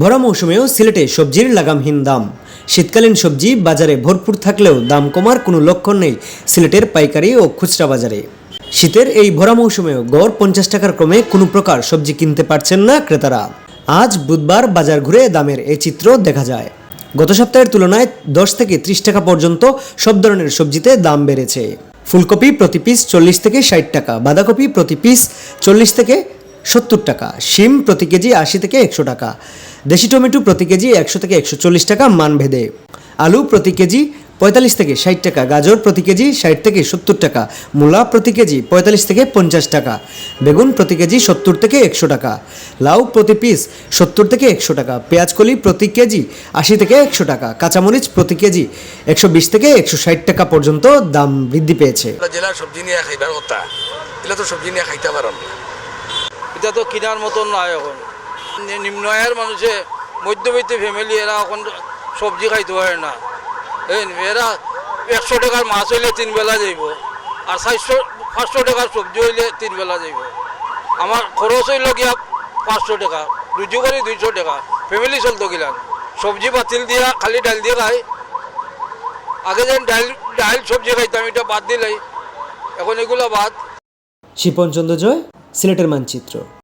ভরা মৌসুমেও সিলেটে সবজির লাগামহীন দাম। শীতকালীন সবজি বাজারে ভরপুর থাকলেও দাম কমার কোনো লক্ষণ নেই সিলেটের পাইকারি ও খুচরা বাজারে। শীতের এই ভরা মৌসুমেও গড় 50 টাকার ক্রমে কোনো প্রকার সবজি কিনতে পারছেন না ক্রেতারা। আজ বুধবার বাজার ঘুরে দামের এই চিত্র দেখা যায়। গত সপ্তাহের তুলনায় 10 থেকে 30 টাকা পর্যন্ত সব ধরনের সবজিতে দাম বেড়েছে। ফুলকপি প্রতি পিস 40 থেকে 60 টাকা, বাঁধাকপি প্রতি পিস 40 থেকে 70 টাকা, শিম প্রতি কেজি 80 থেকে 100 টাকা, দেশি টমেটো প্রতি কেজি 100 থেকে 140 টাকা মানভেদে, আলু প্রতি কেজি 45 থেকে 60 টাকা, গাজর প্রতি কেজি 60 থেকে 70 টাকা, মূলা প্রতি কেজি 45 থেকে 50 টাকা, বেগুন প্রতি কেজি 70 থেকে 100 টাকা, লাউ প্রতি পিস 70 থেকে 100 টাকা, পেঁয়াজকলি প্রতি কেজি 80 থেকে 100 টাকা, কাঁচামরিচ প্রতি কেজি 120 থেকে 160 টাকা পর্যন্ত দাম বৃদ্ধি পেয়েছে। জেলার সবজি নিয়ে খাইবার কথা, এগুলো তো সবজি নিয়ে খাইতে পারেন না। এটা তো কেনার মতন নয়। এখন নিম্ন আয়ের মানুষে মধ্যবিত্ত ফ্যামিলি এরা এখন সবজি খাইতে পারে না। এরা 100 টাকার মাছ হইলে 3 বেলা যাইব, আর 500 টাকার সবজি হইলে 3 বেলা যাইব। আমার খরচ হইল গিয়া 500 টাকা, রুজু করি 200 টাকা, ফ্যামিলি চলতো গেলাম। সবজি বাতিল দিয়া খালি ডাল দিয়ে খাই। আগে যেন ডাল সবজি খাইতাম, এটা বাদ দিলাই, এখন এগুলো বাদ। শিপন চন্দ্র জয়, সিলেটের মানচিত্র।